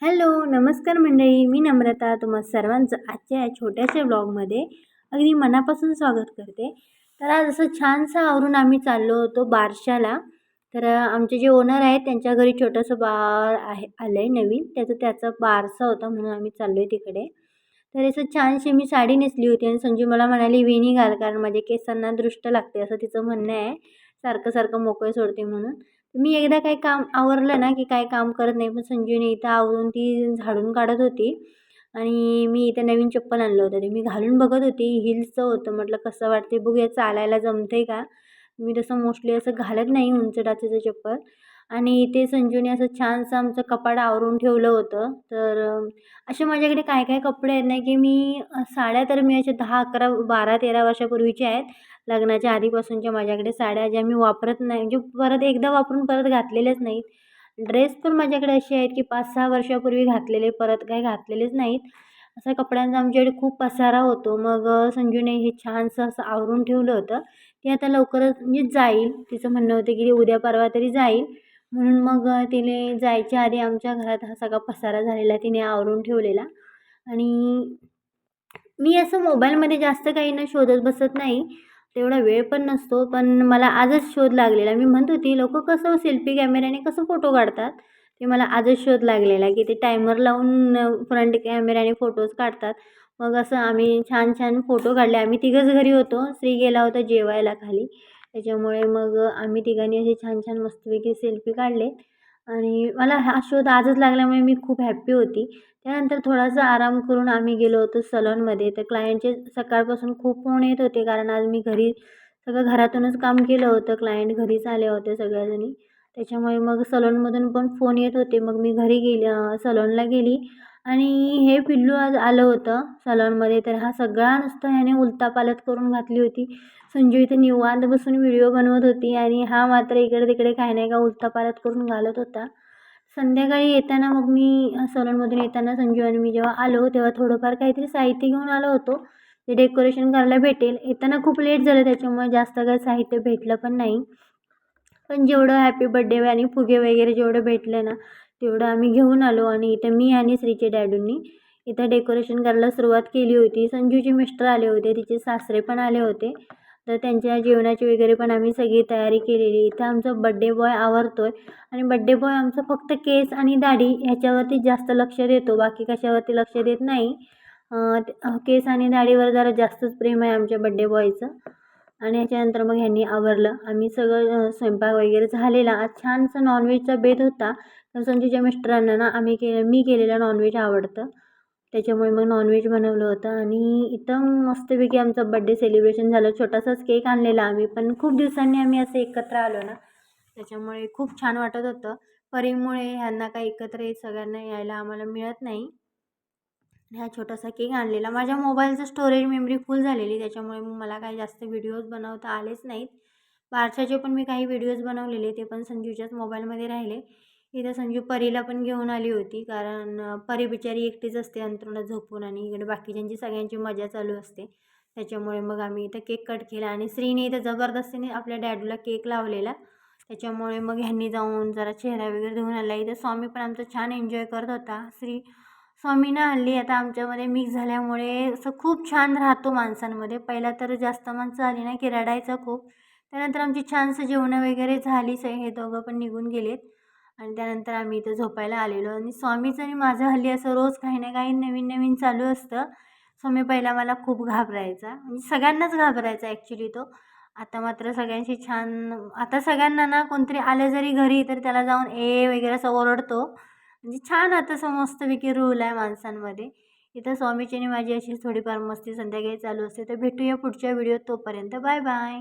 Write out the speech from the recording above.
Hello, नमस्कार मंडळी. मी नम्रता तुम्हा सर्वांचं आजच्या या छोट्याशा ब्लॉगमध्ये अगदी मनापासून स्वागत करते. तर आज असं छानसं आवरून आम्ही चाललो होतो बारशाला. तर आमचे जे ओनर आहेत त्यांच्या घरी छोटंसं बाळ आलं आहे नवीन. त्याचा बारसा होता म्हणून आम्ही चाललो आहे तिकडे. तर असं छानशी मी साडी नेसली होती आणि संजू मला म्हणाली, "वेणी घाल कारण माझ्या केसांना दृष्ट लागते," असं तिचं म्हणणं आहे. सारखं सारखं मोकळे सोडते म्हणून. मी एकदा काही काम आवरलं ना, की काही काम करत नाही. पण संजूने इथं आवरून ती झाडून काढत होती आणि मी इथं नवीन चप्पल आणलं होतं. ते मी घालून बघत होती. हिल्सचं होतं. म्हटलं कसं वाटते बघूया, चालायला जमतंय का? मी तसं मोस्टली असं घालत नाही उंच टाचेचं चप्पल. आणि इथे संजूने असं छानसं आमचं कपाट आवरून ठेवलं होतं. तर असे माझ्याकडे काय काय कपडे आहेत ना, की साड्या तर मी अशा 10, 11, 12, 13 वर्षापूर्वीच्या आहेत. लग्नाच्या आधीपासूनच्या माझ्याकडे साड्या ज्या मी वापरत नाही, म्हणजे परत एकदा वापरून परत घातलेल्याच नाहीत. ड्रेस पण माझ्याकडे असे आहेत, की 5-6 वर्षापूर्वी घातलेले, परत काही घातलेलेच नाहीत. असा कपड्यांचा आमच्याकडे खूप पसारा होतो. मग संजूने हे छानसं असं आवरून ठेवलं होतं. ती आता लवकरच म्हणजे जाईल. तिचं म्हणणं होतं, की उद्या परवा तरी जाईल. म्हणून मग तिने जायच्या आधी आमच्या घरात हा सगळा पसारा झालेला तिने आवरून ठेवलेला. आणि मी असं मोबाईलमध्ये जास्त काही न शोधत बसत नाही. तेवढा वेळ पण नसतो. पण मला आजच शोध लागलेला. मी म्हणत होती लोकं कसं सेल्फी कॅमेऱ्याने कसं फोटो काढतात? ते मला आजच शोध लागलेला, की ते टायमर लावून फ्रंट कॅमेऱ्याने फोटोज काढतात. मग असं आम्ही छान-छान फोटो काढले. आम्ही तिघंच घरी होतो. श्री गेला होता जेवायला खाली. त्याच्यामुळे मग आम्ही तिघांनी असे छान-छान मस्तपैकी सेल्फी काढले. आणि मला हा शोध आजच लागल्यामुळे मी खूप हॅप्पी होती. त्यानंतर थोडासा आराम करून आम्ही गेलो होतो सलूनमध्ये. तर क्लायंटचे सकाळपासून खूप फोन येत होते, कारण आज मी घरी सगळं घरातूनच काम केलं होतं. क्लायंट घरीच आले होते सगळ्याजणी. त्याच्यामुळे मग सलूनमधून पण फोन येत होते. मग मी घरी सलूनला गेली आणि हे पिल्लू आज आलं होतं सलूनमध्ये. तर हा सगळा नुसता ह्याने उलथापालथ करून घातली होती. संजू इथे निवांत बसून व्हिडिओ बनवत होती आणि हा मात्र इकडे-तिकडे काही नाही का उलथापालथ करून घालत होता. संध्याकाळी येताना मग मी सलूनमधून येताना संजू आणि मी जेव्हा आलो, तेव्हा थोडंफार काहीतरी साहित्य घेऊन आलो होतो. ते डेकोरेशन करायला भेटेल. येताना खूप लेट झालं त्याच्यामुळे जास्त काही साहित्य भेटलं पण नाही. पण जेवढं हॅपी बर्थडे आणि फुगे वगैरे जेवढं भेटलं ना, तेवढं आम्ही घेऊन आलो आणि इथं मी आणि श्रीचे डॅडूंनी इथं डेकोरेशन करायला सुरुवात केली होती. संजूचे मिस्टर आले होते, तिचे सासरे पण आले होते. तर त्यांच्या जेवणाची वगैरे पण आम्ही सगळी तयारी केलेली. इथं आमचा बड्डे बॉय आवरतोय आणि बड्डे बॉय आमचा फक्त केस आणि दाढी ह्याच्यावरती जास्त लक्ष देतो, बाकी कशावरती लक्ष देत नाही. केस आणि दाढीवर जरा जास्तच प्रेम आहे आमच्या बड्डे बॉयचं. आणि ह्याच्यानंतर मग ह्यांनी आवरलं. आम्ही सगळं स्वयंपाक वगैरे झालेला. आज छानसं नॉनव्हेजचा बेत होता. तर संजूच्या मिस्टरांना ना मी केलेलं नॉनव्हेज आवडतं. त्याच्यामुळे मग नॉनव्हेज बनवलं होतं आणि इथं मस्तपैकी आमचं बड्डे सेलिब्रेशन झालं. छोटासाच केक आणलेला आम्ही, पण खूप दिवसांनी आम्ही असं एकत्र आलो ना, त्याच्यामुळे खूप छान वाटत होतं. परीमुळे ह्यांना काही एकत्र सगळ्यांना यायला आम्हाला मिळत नाही. हा छोटासा केक आणलेला. माझ्या मोबाईलचं स्टोरेज मेमरी फुल झालेली, त्याच्यामुळे मग मला काही जास्त व्हिडिओज बनवता आलेच नाहीत. बारशाचे पण मी काही व्हिडिओज बनवलेले, ते पण संजूच्याच मोबाईलमध्ये राहिले. इथं संजू परीला पण घेऊन आली होती, कारण परी बिचारी एकटीच असते अंथरुणात झोपून आणि इकडे बाकीच्यांची सगळ्यांची मजा चालू असते. त्याच्यामुळे मग आम्ही इथं केक कट केला आणि श्रीने इथं जबरदस्तीने आपल्या डॅडूला केक लावलेला. त्याच्यामुळे मग ह्यांनी जाऊन जरा चेहरा वगैरे धुवून आणला. इथं स्वामी पण आमचा छान एन्जॉय करत होता. स्वामी हल्ली आता आमच्यामध्ये मिक्स झाल्यामुळे असं खूप छान राहतो माणसांमध्ये. पहिला तर जास्त माणसं आली ना की रडायचा खूप. त्यानंतर आमची छानसं जेवणं वगैरे झाली. हे दोघं पण निघून गेलेत आणि त्यानंतर आम्ही इथं झोपायला आलेलो. आणि स्वामीचं आणि माझं हल्ली असं रोज काही ना काही नवीन नवीन चालू असतं. स्वामी पहिला मला खूप घाबरायचा, म्हणजे सगळ्यांनाच घाबरायचा ॲक्च्युली तो. आता मात्र सगळ्यांशी छान, आता सगळ्यांना ना कोणतरी आलं जरी घरी तर त्याला जाऊन वगैरे असं ओरडतो. म्हणजे छान आता असं मस्तपैकी रूल आहे माणसांमध्ये. इथं स्वामीची आणि माझी अशीच थोडीफार मस्ती संध्याकाळी चालू असते. तर भेटूया पुढच्या व्हिडिओत. तोपर्यंत बाय बाय.